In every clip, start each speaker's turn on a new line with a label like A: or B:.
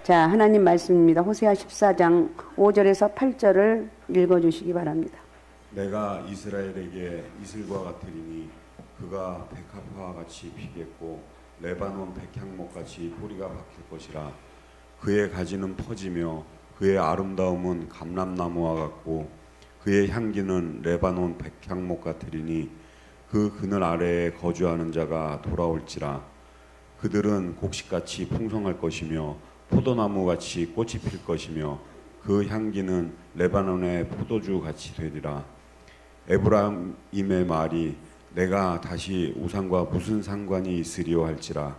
A: 자, 하나님 말씀입니다. 호세아 14장 5절에서 8절을 읽어주시기 바랍니다.
B: 내가 이스라엘에게 이슬과 같으리니 그가 백합화와 같이 피겠고 레바논 백향목같이 뿌리가 박힐 것이라. 그의 가지는 퍼지며 그의 아름다움은 감람나무와 같고 그의 향기는 레바논 백향목 같으리니 그 그늘 아래에 거주하는 자가 돌아올지라. 그들은 곡식같이 풍성할 것이며 포도나무같이 꽃이 필 것이며 그 향기는 레바논의 포도주 같이 되리라. 에브라임의 말이 내가 다시 우상과 무슨 상관이 있으리요 할지라.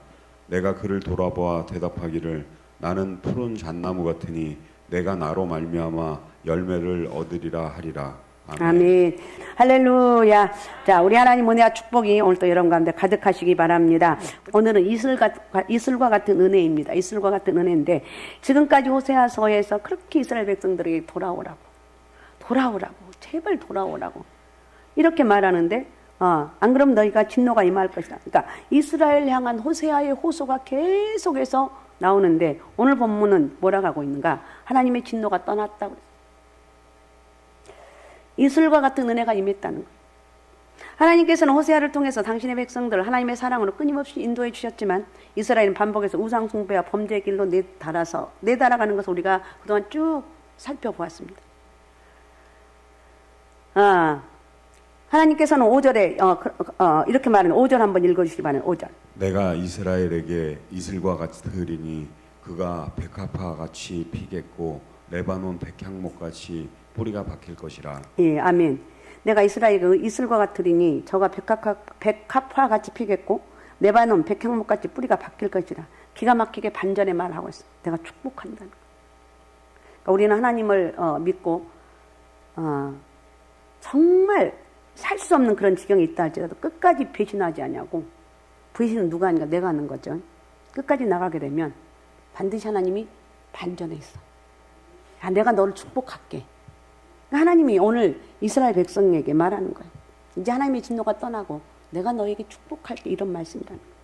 B: 내가 그를 돌아보아 대답하기를 나는 푸른 잣나무 같으니 내가 나로 말미암아 열매를 얻으리라 하리라. 아멘.
A: 아멘. 할렐루야. 자, 우리 하나님 은혜와 축복이 오늘도 여러분 가운데 가득하시기 바랍니다. 오늘은 이슬과 같은 은혜입니다. 이슬과 같은 은혜인데, 지금까지 호세아서에서 그렇게 이스라엘 백성들에게 돌아오라고, 제발 돌아오라고 이렇게 말하는데, 안 그럼 너희가 진노가 임할 것이다. 그러니까 이스라엘 향한 호세아의 호소가 계속해서 나오는데, 오늘 본문은 뭐라고 하고 있는가? 하나님의 진노가 떠났다고. 이슬과 같은 은혜가 임했다는 거예요. 하나님께서는 호세아를 통해서 당신의 백성들을 하나님의 사랑으로 끊임없이 인도해 주셨지만, 이스라엘은 반복해서 우상 숭배와 범죄의 길로 내달아가는 것을 우리가 그동안 쭉 살펴보았습니다. 하나님께서는 5절에 이렇게 말하는 5절 한번 읽어주시기 바랍니다. 5절.
B: 내가 이스라엘에게 이슬과 같으리니 그가 백합화 같이 피겠고 레바논 백향목같이 뿌리가 박힐 것이라.
A: 예, 아멘. 내가 이스라엘에게 이슬과 같으리니 저가 백합화 같이 피겠고 레바논 백향목같이 뿌리가 박힐 것이라. 기가 막히게 반전의 말을 하고 있어요. 내가 축복한다는 거예요. 그러니까 우리는 하나님을 믿고 정말 살 수 없는 그런 지경이 있다 할지라도 끝까지 배신하지 않냐고. 배신은 누가 하니까 내가 하는 거죠. 끝까지 나가게 되면 반드시 하나님이 반전해 있어. 야, 내가 너를 축복할게. 하나님이 오늘 이스라엘 백성에게 말하는 거예요. 이제 하나님의 진노가 떠나고 내가 너에게 축복할게, 이런 말씀이라는 거예요.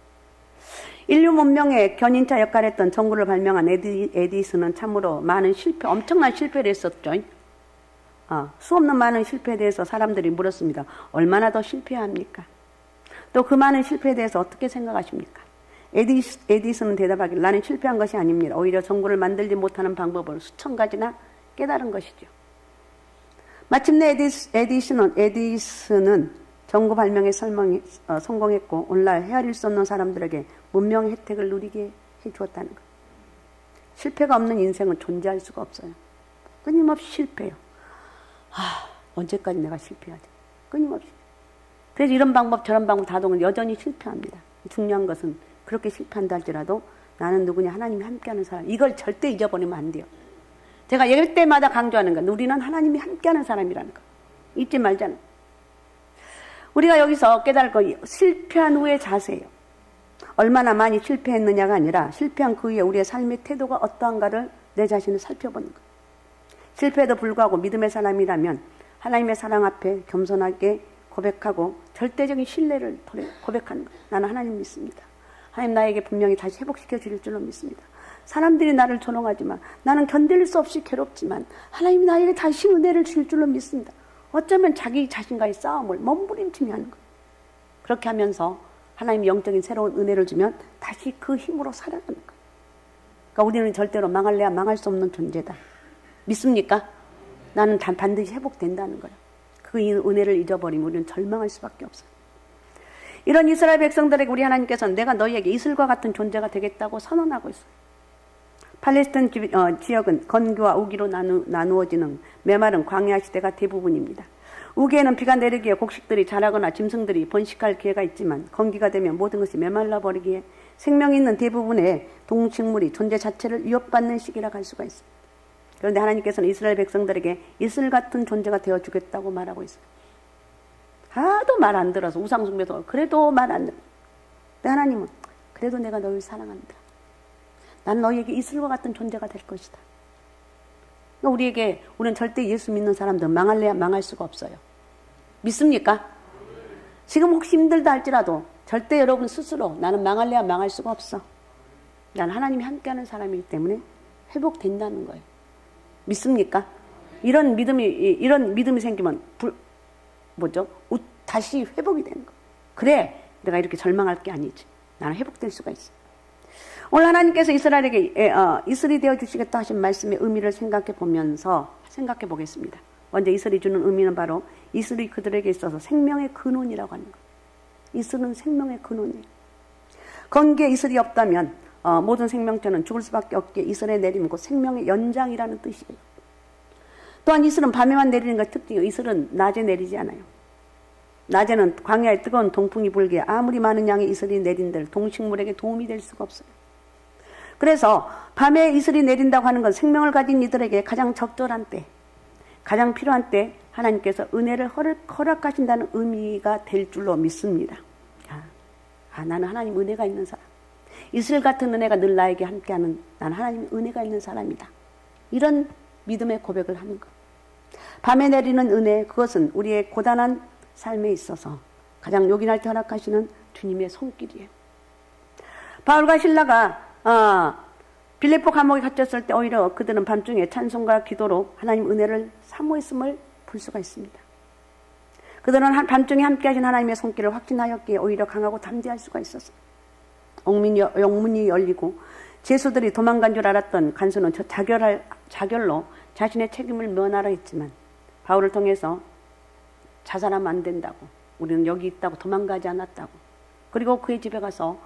A: 인류 문명의 견인차 역할을 했던 전구를 발명한 에디슨은 참으로 엄청난 실패를 했었죠. 수없는 많은 실패에 대해서 사람들이 물었습니다. 얼마나 더 실패해야 합니까? 또 그 많은 실패에 대해서 어떻게 생각하십니까? 에디슨은 대답하기를 나는 실패한 것이 아닙니다. 오히려 전구를 만들지 못하는 방법을 수천 가지나 깨달은 것이죠. 마침내 에디슨은 전구 발명에 성공했고 오늘날 헤아릴 수 없는 사람들에게 문명의 혜택을 누리게 해주었다는 것. 실패가 없는 인생은 존재할 수가 없어요. 끊임없이 실패해요. 언제까지 내가 실패하지? 끊임없이. 그래서 이런 방법 저런 방법 다동은 여전히 실패합니다. 중요한 것은 그렇게 실패한다 할지라도 나는 누구냐? 하나님이 함께하는 사람. 이걸 절대 잊어버리면 안 돼요. 제가 이럴 때마다 강조하는 건 우리는 하나님이 함께하는 사람이라는 거. 잊지 말자는. 우리가 여기서 깨달을 거 실패한 후의 자세예요. 얼마나 많이 실패했느냐가 아니라 실패한 그 후에 우리의 삶의 태도가 어떠한가를 내 자신을 살펴보는 거예요. 실패에도 불구하고 믿음의 사람이라면 하나님의 사랑 앞에 겸손하게 고백하고 절대적인 신뢰를 고백하는 거예요. 나는 하나님 믿습니다. 하나님 나에게 분명히 다시 회복시켜 주실 줄로 믿습니다. 사람들이 나를 조롱하지만 나는 견딜 수 없이 괴롭지만 하나님이 나에게 다시 은혜를 주실 줄로 믿습니다. 어쩌면 자기 자신과의 싸움을 몸부림치며 하는 거예요. 그렇게 하면서 하나님이 영적인 새로운 은혜를 주면 다시 그 힘으로 살아가는 거예요. 그러니까 우리는 절대로 망할래야 망할 수 없는 존재다. 믿습니까? 나는 반드시 회복된다는 거예요. 그 은혜를 잊어버리면 우리는 절망할 수밖에 없어요. 이런 이스라엘 백성들에게 우리 하나님께서는 내가 너희에게 이슬과 같은 존재가 되겠다고 선언하고 있어요. 팔레스타인 지역은 건기와 우기로 나누어지는 메마른 광야 시대가 대부분입니다. 우기에는 비가 내리기에 곡식들이 자라거나 짐승들이 번식할 기회가 있지만 건기가 되면 모든 것이 메말라 버리기에 생명이 있는 대부분의 동식물이 존재 자체를 위협받는 시기라 할 수가 있습니다. 그런데 하나님께서는 이스라엘 백성들에게 이슬 같은 존재가 되어주겠다고 말하고 있어요. 하도 말 안 들어서 우상숭배도 그래도 말 안 들어. 근데 하나님은 그래도 내가 너희를 사랑한다. 난 너희에게 이슬과 같은 존재가 될 것이다. 그러니까 우리는 절대 예수 믿는 사람들 망할래야 망할 수가 없어요. 믿습니까? 지금 혹시 힘들다 할지라도 절대 여러분 스스로 나는 망할래야 망할 수가 없어. 난 하나님이 함께하는 사람이기 때문에 회복된다는 거예요. 믿습니까? 이런 믿음이 생기면 다시 회복이 되는 거예요. 그래, 내가 이렇게 절망할 게 아니지. 나는 회복될 수가 있어. 오늘 하나님께서 이스라엘에게 이슬이 되어 주시겠다 하신 말씀의 의미를 생각해 보겠습니다. 먼저 이슬이 주는 의미는 바로 이슬이 그들에게 있어서 생명의 근원이라고 하는 거예요. 이슬은 생명의 근원이에요. 건기에 이슬이 없다면 모든 생명체는 죽을 수밖에 없기에 이슬에 내리면 곧 생명의 연장이라는 뜻이에요. 또한 이슬은 밤에만 내리는 것이 특징이에요. 이슬은 낮에 내리지 않아요. 낮에는 광야에 뜨거운 동풍이 불기에 아무리 많은 양의 이슬이 내린들 동식물에게 도움이 될 수가 없어요. 그래서 밤에 이슬이 내린다고 하는 건 생명을 가진 이들에게 가장 적절한 때, 가장 필요한 때 하나님께서 은혜를 허락하신다는 의미가 될 줄로 믿습니다. 나는 하나님 은혜가 있는 사람. 이슬 같은 은혜가 늘 나에게 함께하는 나는 하나님 은혜가 있는 사람이다. 이런 믿음의 고백을 하는 것. 밤에 내리는 은혜, 그것은 우리의 고단한 삶에 있어서 가장 요긴할 때 허락하시는 주님의 손길이에요. 바울과 실라가 빌립보 감옥에 갇혔을 때 오히려 그들은 밤중에 찬송과 기도로 하나님 은혜를 사모했음을 볼 수가 있습니다. 그들은 밤중에 함께하신 하나님의 손길을 확신하였기에 오히려 강하고 담대할 수가 있었어요. 영문이 열리고 죄수들이 도망간 줄 알았던 간수는 자결로 자신의 책임을 면하라 했지만 바울을 통해서 자살하면 안 된다고, 우리는 여기 있다고, 도망가지 않았다고, 그리고 그의 집에 가서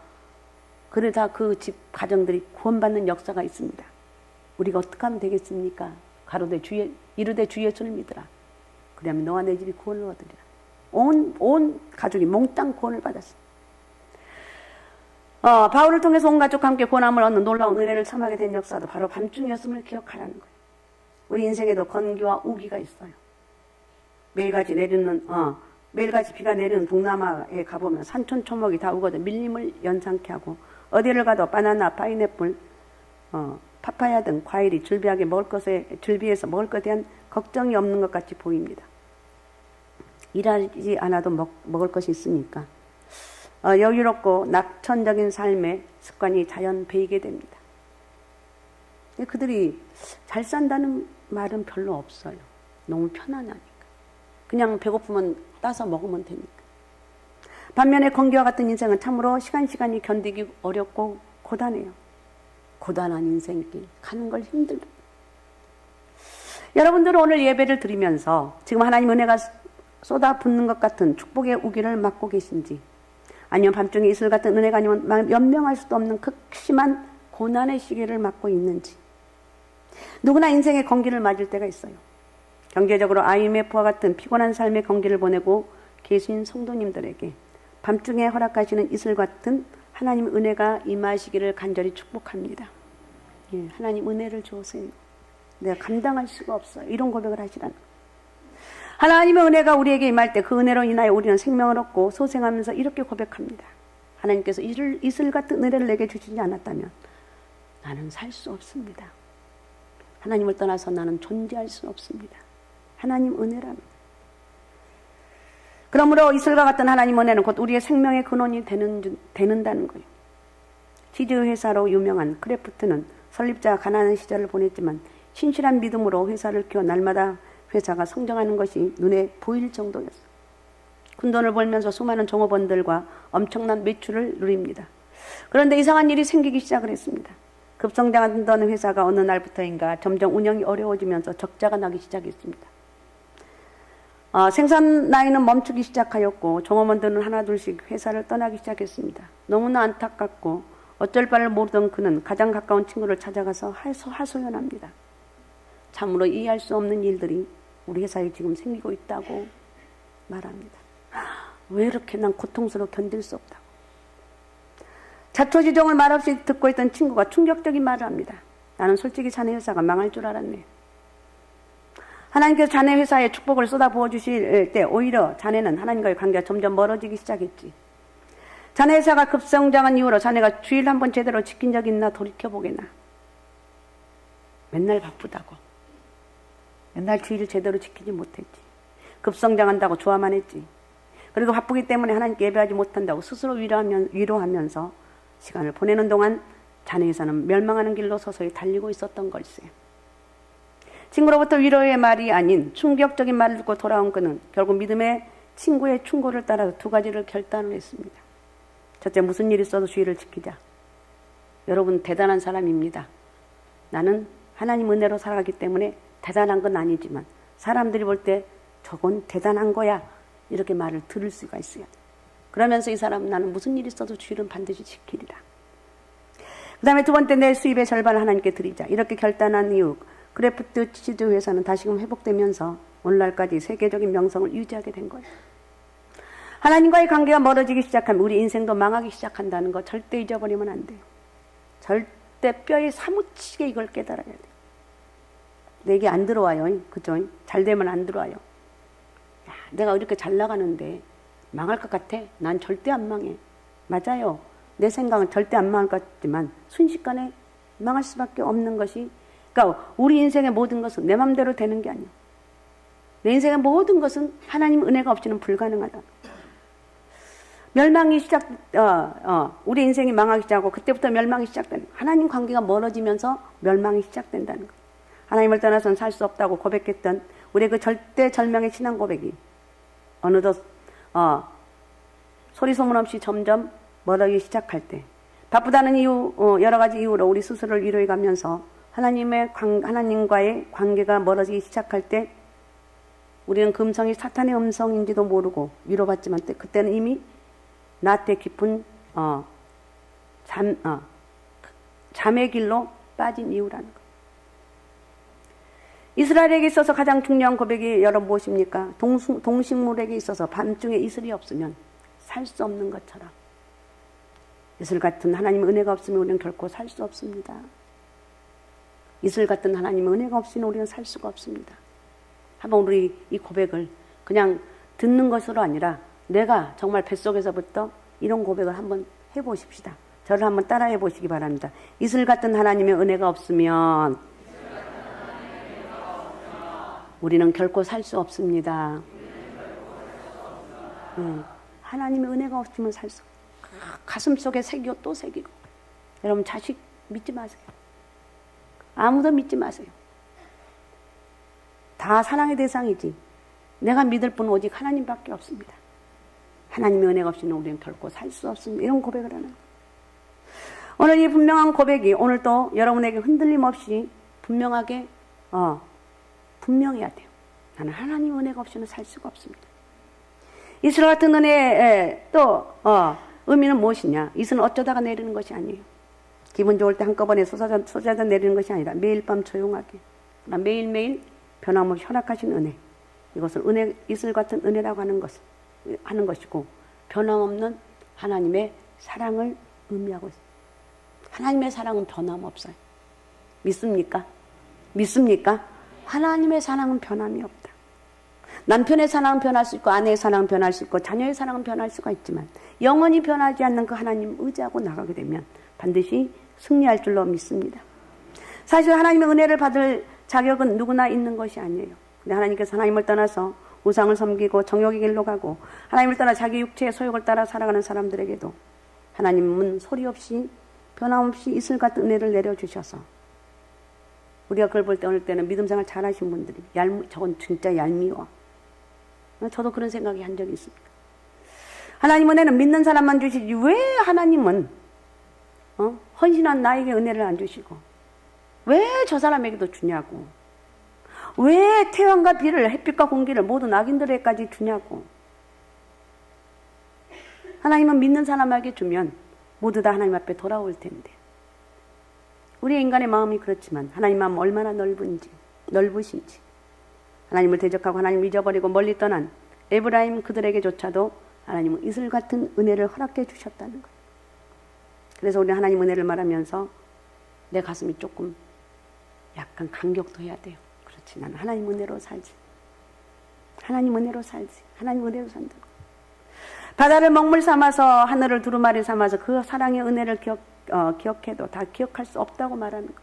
A: 그러다 그 집 가정들이 구원받는 역사가 있습니다. 우리가 어떻게 하면 되겠습니까? 이르되 주 예수를 믿으라. 그러면 너와 내 집이 구원을 얻으리라. 온 가족이 몽땅 구원을 받았어요. 바울을 통해서 온 가족과 함께 구원함을 얻는 놀라운 은혜를 참하게 된 역사도 바로 밤중이었음을 기억하라는 거예요. 우리 인생에도 건기와 우기가 있어요. 매일같이 비가 내리는 동남아에 가보면 산천 초목이 다 우거져 밀림을 연상케 하고, 어디를 가도 바나나, 파인애플, 파파야 등 과일이 즐비해서 먹을 것에 대한 걱정이 없는 것 같이 보입니다. 일하지 않아도 먹을 것이 있으니까 여유롭고 낙천적인 삶의 습관이 자연 배이게 됩니다. 그들이 잘 산다는 말은 별로 없어요. 너무 편안하니까. 그냥 배고프면 따서 먹으면 되니까. 반면에 건기와 같은 인생은 참으로 시간이 견디기 어렵고 고단해요. 고단한 인생길 가는 걸 힘들다. 여러분들은 오늘 예배를 드리면서 지금 하나님 은혜가 쏟아붓는 것 같은 축복의 우기를 맞고 계신지, 아니면 밤중에 이슬 같은 은혜가 아니면 연명할 수도 없는 극심한 고난의 시기를 맞고 있는지. 누구나 인생의 건기를 맞을 때가 있어요. 경제적으로 IMF와 같은 피곤한 삶의 건기를 보내고 계신 성도님들에게 밤중에 허락하시는 이슬 같은 하나님 은혜가 임하시기를 간절히 축복합니다. 하나님 은혜를 주세요. 내가 감당할 수가 없어요. 이런 고백을 하시라는 거예요. 하나님의 은혜가 우리에게 임할 때 그 은혜로 인하여 우리는 생명을 얻고 소생하면서 이렇게 고백합니다. 하나님께서 이슬 같은 은혜를 내게 주시지 않았다면 나는 살 수 없습니다. 하나님을 떠나서 나는 존재할 수 없습니다. 하나님 은혜라는. 그러므로 이슬과 같은 하나님 은혜는 곧 우리의 생명의 근원이 되는다는 거예요. 치즈 회사로 유명한 크래프트는 설립자가 가난한 시절을 보냈지만 신실한 믿음으로 회사를 키워 날마다 회사가 성장하는 것이 눈에 보일 정도였어요. 큰돈을 벌면서 수많은 종업원들과 엄청난 매출을 누립니다. 그런데 이상한 일이 생기기 시작을 했습니다. 급성장하던 회사가 어느 날부터인가 점점 운영이 어려워지면서 적자가 나기 시작했습니다. 생산 라인은 멈추기 시작하였고 종업원들은 하나둘씩 회사를 떠나기 시작했습니다. 너무나 안타깝고 어쩔 바를 모르던 그는 가장 가까운 친구를 찾아가서 하소연합니다. 참으로 이해할 수 없는 일들이 우리 회사에 지금 생기고 있다고 말합니다. 왜 이렇게 난 고통스러워 견딜 수 없다고. 자초지종을 말없이 듣고 있던 친구가 충격적인 말을 합니다. 나는 솔직히 자네 회사가 망할 줄 알았네. 하나님께서 자네 회사에 축복을 쏟아부어 주실 때 오히려 자네는 하나님과의 관계가 점점 멀어지기 시작했지. 자네 회사가 급성장한 이후로 자네가 주일 한번 제대로 지킨 적 있나 돌이켜보게나. 맨날 바쁘다고. 맨날 주일을 제대로 지키지 못했지. 급성장한다고 좋아만 했지. 그리고 바쁘기 때문에 하나님께 예배하지 못한다고 스스로 위로하면서 시간을 보내는 동안 자네에서는 멸망하는 길로 서서히 달리고 있었던 걸세. 친구로부터 위로의 말이 아닌 충격적인 말을 듣고 돌아온 그는 결국 믿음의 친구의 충고를 따라서 두 가지를 결단을 했습니다. 첫째, 무슨 일이 있어도 주의를 지키자. 여러분 대단한 사람입니다. 나는 하나님 은혜로 살아가기 때문에 대단한 건 아니지만 사람들이 볼 때 저건 대단한 거야 이렇게 말을 들을 수가 있어요. 그러면서 이 사람은 나는 무슨 일이 있어도 주의는 반드시 지키리라. 그 다음에 두 번째, 내 수입의 절반을 하나님께 드리자. 이렇게 결단한 이후 그래프트 치즈 회사는 다시금 회복되면서 오늘날까지 세계적인 명성을 유지하게 된 거예요. 하나님과의 관계가 멀어지기 시작하면 우리 인생도 망하기 시작한다는 거 절대 잊어버리면 안 돼요. 절대 뼈에 사무치게 이걸 깨달아야 돼요. 내게 안 들어와요. 그죠? 잘 되면 안 들어와요. 야, 내가 이렇게 잘 나가는데 망할 것 같아? 난 절대 안 망해. 맞아요. 내 생각은 절대 안 망할 것 같지만 순식간에 망할 수밖에 없는 것이, 그러니까 우리 인생의 모든 것은 내 맘대로 되는 게 아니에요. 내 인생의 모든 것은 하나님 은혜가 없이는 불가능하다. 멸망이 우리 인생이 망하기 시작하고 그때부터 멸망이 시작되는, 하나님 관계가 멀어지면서 멸망이 시작된다는 거예요. 하나님을 떠나서는 살 수 없다고 고백했던 우리의 그 절대 절명의 신앙 고백이 어느덧 소리 소문 없이 점점 멀어지기 시작할 때, 바쁘다는 이유, 여러 가지 이유로 우리 스스로를 위로해 가면서 하나님과의 관계가 멀어지기 시작할 때 우리는 금성이 사탄의 음성인지도 모르고 위로받지만 그때는 이미 나태 깊은 잠의 길로 빠진 이유라는 것. 이스라엘에게 있어서 가장 중요한 고백이 여러분 무엇입니까? 동식물에게 있어서 밤중에 이슬이 없으면 살 수 없는 것처럼 이슬 같은 하나님의 은혜가 없으면 우리는 결코 살 수 없습니다. 이슬 같은 하나님의 은혜가 없이는 우리는 살 수가 없습니다. 한번 우리 이 고백을 그냥 듣는 것으로 아니라 내가 정말 뱃속에서부터 이런 고백을 한번 해보십시다. 저를 한번 따라해 보시기 바랍니다. 이슬 같은 하나님의 은혜가 없으면 우리는 결코 살 수 없습니다. 하나님의 은혜가 없으면 살 수 없습니다. 가슴 속에 새기고 또 새기고. 여러분 자식 믿지 마세요. 아무도 믿지 마세요. 다 사랑의 대상이지. 내가 믿을 분은 오직 하나님밖에 없습니다. 하나님의 은혜가 없이는 우리는 결코 살 수 없습니다. 이런 고백을 하는 거예요. 오늘 이 분명한 고백이 오늘도 여러분에게 흔들림 없이 분명하게 분명해야 돼요. 나는 하나님의 은혜가 없이는 살 수가 없습니다. 이슬 같은 은혜의 또 의미는 무엇이냐? 이슬은 어쩌다가 내리는 것이 아니에요. 기분 좋을 때 한꺼번에 쏟아져 내리는 것이 아니라 매일 밤 조용하게 매일매일 변함없이 허락하신 은혜. 이것을 이슬 같은 은혜라고 하는 것이고 변함없는 하나님의 사랑을 의미하고 있습니다. 하나님의 사랑은 변함없어요. 믿습니까? 믿습니까? 하나님의 사랑은 변함이 없다. 남편의 사랑은 변할 수 있고 아내의 사랑은 변할 수 있고 자녀의 사랑은 변할 수가 있지만 영원히 변하지 않는 그 하나님 의지하고 나가게 되면 반드시 승리할 줄로 믿습니다. 사실 하나님의 은혜를 받을 자격은 누구나 있는 것이 아니에요. 근데 하나님께서 하나님을 떠나서 우상을 섬기고 정욕의 길로 가고 하나님을 떠나 자기 육체의 소욕을 따라 살아가는 사람들에게도 하나님은 소리 없이 변함없이 이슬 같은 은혜를 내려주셔서 우리가 그걸 볼 때 어느 때는 믿음 생활 잘하신 분들이 저건 진짜 얄미워. 저도 그런 생각이 한 적이 있습니다. 하나님 은혜는 믿는 사람만 주시지 왜 하나님은 헌신한 나에게 은혜를 안 주시고 왜 저 사람에게도 주냐고, 왜 태양과 비를 햇빛과 공기를 모두 낙인들에게까지 주냐고. 하나님은 믿는 사람에게 주면 모두 다 하나님 앞에 돌아올 텐데 우리 인간의 마음이 그렇지만 하나님 마음은 얼마나 넓으신지 하나님을 대적하고 하나님을 잊어버리고 멀리 떠난 에브라임 그들에게조차도 하나님은 이슬 같은 은혜를 허락해 주셨다는 거예요. 그래서 우리 하나님 은혜를 말하면서 내 가슴이 조금 약간 감격도 해야 돼요. 그렇지, 나는 하나님 은혜로 살지. 하나님 은혜로 살지. 하나님 은혜로 산다고. 바다를 먹물 삼아서 하늘을 두루마리 삼아서 그 사랑의 은혜를 기억해도 다 기억할 수 없다고 말하는 거.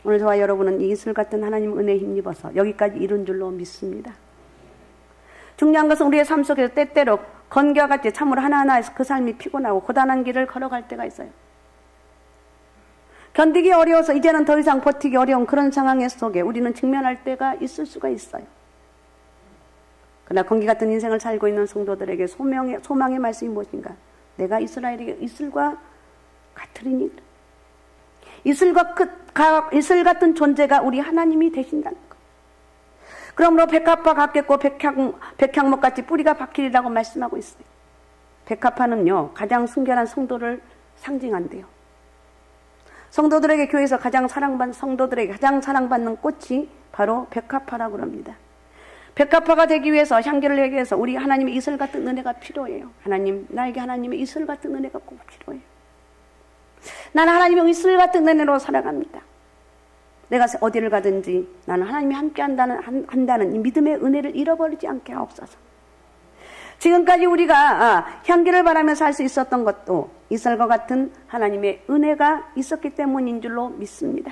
A: 오늘 저와 여러분은 이 이슬 같은 하나님 은혜에 힘입어서 여기까지 이룬 줄로 믿습니다. 중요한 것은 우리의 삶 속에서 때때로 건기와 같이 참으로 하나하나에서 그 삶이 피곤하고 고단한 길을 걸어갈 때가 있어요. 견디기 어려워서 이제는 더 이상 버티기 어려운 그런 상황 속에 우리는 직면할 때가 있을 수가 있어요. 그러나 건기 같은 인생을 살고 있는 성도들에게 소망의 말씀이 무엇인가? 내가 이스라엘에게 이슬과 같으리니. 이슬 같은 존재가 우리 하나님이 되신다는 것. 그러므로 백합화 같겠고 백향목같이 뿌리가 박히리라고 말씀하고 있어요. 백합화는요, 가장 순결한 성도를 상징한대요. 성도들에게 교회에서 성도들에게 가장 사랑받는 꽃이 바로 백합화라고 합니다. 백합화가 되기 위해서, 향기를 내기 위해서 우리 하나님의 이슬 같은 은혜가 필요해요. 나에게 하나님의 이슬 같은 은혜가 꼭 필요해요. 나는 하나님의 이슬 같은 은혜로 살아갑니다. 내가 어디를 가든지 나는 하나님이 함께 한다는 이 믿음의 은혜를 잃어버리지 않게 하옵소서. 지금까지 우리가 향기를 바라며 살 수 있었던 것도 이슬과 같은 하나님의 은혜가 있었기 때문인 줄로 믿습니다.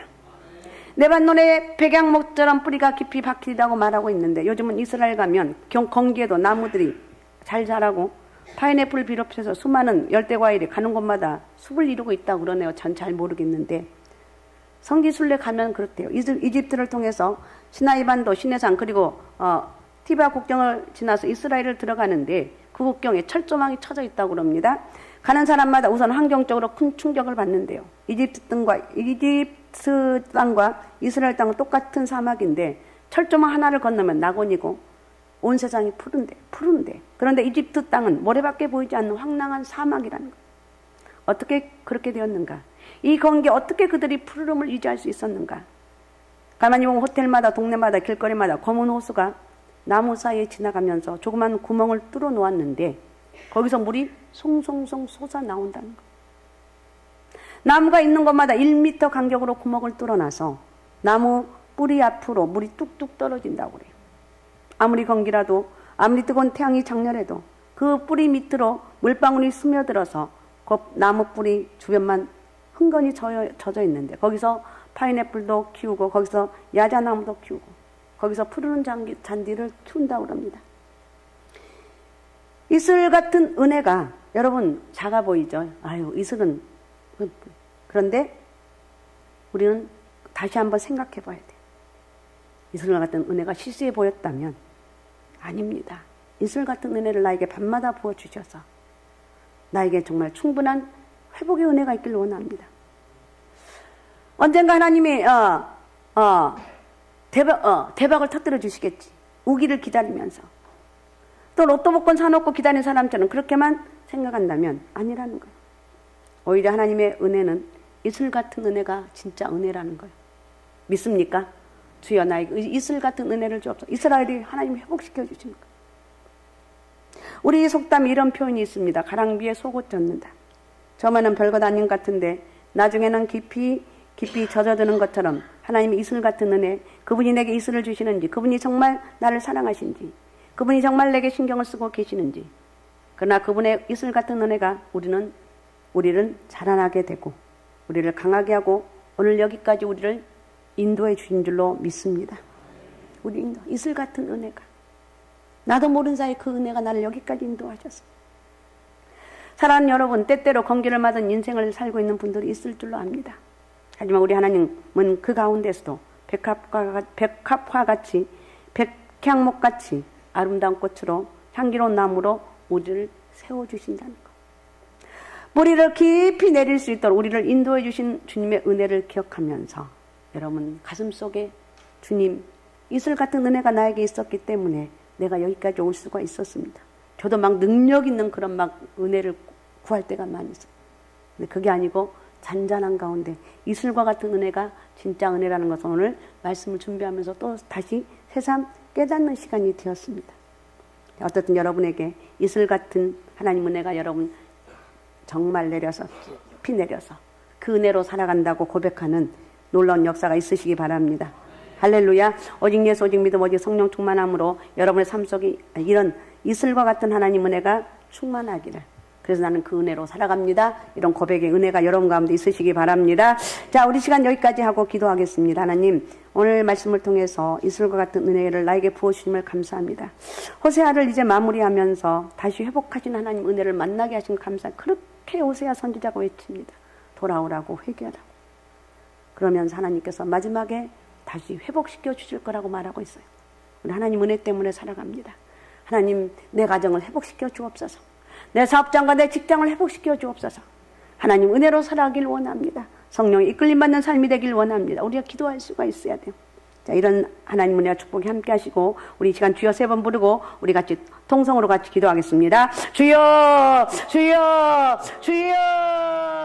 A: 레바논의 백향목처럼 뿌리가 깊이 박히다고 말하고 있는데, 요즘은 이스라엘 가면 건기에도 나무들이 잘 자라고 파인애플 비롯해서 수많은 열대과일이 가는 곳마다 숲을 이루고 있다고 그러네요. 전 잘 모르겠는데 성지순례 가면 그렇대요. 이집트를 통해서 시나이반도, 시내산, 그리고 티바 국경을 지나서 이스라엘을 들어가는데 그 국경에 철조망이 쳐져 있다고 그럽니다. 가는 사람마다 우선 환경적으로 큰 충격을 받는데요. 이집트 땅과 이스라엘 땅은 똑같은 사막인데 철조망 하나를 건너면 낙원이고 온 세상이 푸른데 그런데 이집트 땅은 모래밖에 보이지 않는 황량한 사막이라는 거예요. 어떻게 그렇게 되었는가? 이 건기에 어떻게 그들이 푸르름을 유지할 수 있었는가? 가만히 보면 호텔마다 동네마다 길거리마다 검은 호수가 나무 사이에 지나가면서 조그만 구멍을 뚫어 놓았는데 거기서 물이 송송송 솟아 나온다는 거. 나무가 있는 곳마다 1m 간격으로 구멍을 뚫어놔서 나무 뿌리 앞으로 물이 뚝뚝 떨어진다고 그래요. 아무리 건기라도, 아무리 뜨거운 태양이 장렬해도 그 뿌리 밑으로 물방울이 스며들어서 그 나무 뿌리 주변만 흥건히 젖어 있는데 거기서 파인애플도 키우고 거기서 야자나무도 키우고 거기서 푸르른 잔디를 키운다고 합니다. 이슬 같은 은혜가 여러분 작아 보이죠? 아유, 이슬은. 그런데 우리는 다시 한번 생각해 봐야 돼요. 이슬 같은 은혜가 시시해 보였다면 아닙니다. 이슬 같은 은혜를 나에게 밤마다 부어주셔서 나에게 정말 충분한 회복의 은혜가 있길 원합니다. 언젠가 하나님이 대박을 터뜨려 주시겠지. 우기를 기다리면서. 또 로또 복권 사놓고 기다리는 사람처럼 그렇게만 생각한다면 아니라는 거예요. 오히려 하나님의 은혜는 이슬 같은 은혜가 진짜 은혜라는 거예요. 믿습니까? 주여 나에게 이슬 같은 은혜를 주옵소서. 이스라엘이 하나님이 회복시켜 주신 거예요. 우리 속담에 이런 표현이 있습니다. 가랑비에 속옷 젖는다. 처음에는 별것 아닌 것 같은데 나중에는 깊이 젖어드는 것처럼 하나님의 이슬 같은 은혜, 그분이 내게 이슬을 주시는지, 그분이 정말 나를 사랑하신지, 그분이 정말 내게 신경을 쓰고 계시는지, 그러나 그분의 이슬 같은 은혜가 우리를 자라나게 되고 우리를 강하게 하고 오늘 여기까지 우리를 인도해 주신 줄로 믿습니다. 우리 이슬 같은 은혜가, 나도 모르는 사이 그 은혜가 나를 여기까지 인도하셨어요. 사랑하는 여러분, 때때로 건기를 맞은 인생을 살고 있는 분들이 있을 줄로 압니다. 하지만 우리 하나님은 그 가운데서도 백합화같이, 백향목같이 아름다운 꽃으로 향기로운 나무로 우리를 세워주신다는 것. 뿌리를 깊이 내릴 수 있도록 우리를 인도해 주신 주님의 은혜를 기억하면서 여러분 가슴속에 주님, 이슬 같은 은혜가 나에게 있었기 때문에 내가 여기까지 올 수가 있었습니다. 저도 막 능력 있는 그런 막 은혜를 구할 때가 많이 있어요. 근데 그게 아니고 잔잔한 가운데 이슬과 같은 은혜가 진짜 은혜라는 것을 오늘 말씀을 준비하면서 또 다시 새삼 깨닫는 시간이 되었습니다. 어떻든 여러분에게 이슬 같은 하나님 은혜가 여러분 정말 내려서 깊이 내려서 그 은혜로 살아간다고 고백하는 놀라운 역사가 있으시기 바랍니다. 할렐루야. 오직 예수, 오직 믿음, 오직 성령 충만함으로 여러분의 삶 속에 이런 이슬과 같은 하나님 은혜가 충만하기를, 그래서 나는 그 은혜로 살아갑니다, 이런 고백의 은혜가 여러분 가운데 있으시기 바랍니다. 자, 우리 시간 여기까지 하고 기도하겠습니다. 하나님, 오늘 말씀을 통해서 이슬과 같은 은혜를 나에게 부어주심을 감사합니다. 호세아를 이제 마무리하면서 다시 회복하신 하나님 은혜를 만나게 하신 감사. 그렇게 호세아 선지자가 외칩니다. 돌아오라고, 회개하라고. 그러면서 하나님께서 마지막에 다시 회복시켜 주실 거라고 말하고 있어요. 우리 하나님 은혜 때문에 살아갑니다. 하나님, 내 가정을 회복시켜 주옵소서. 내 사업장과 내 직장을 회복시켜 주옵소서. 하나님 은혜로 살아가길 원합니다. 성령의 이끌림 받는 삶이 되길 원합니다. 우리가 기도할 수가 있어야 돼요. 자, 이런 하나님 은혜와 축복이 함께 하시고 우리 이 시간 주여 3번 부르고 우리 같이 통성으로 같이 기도하겠습니다. 주여, 주여, 주여.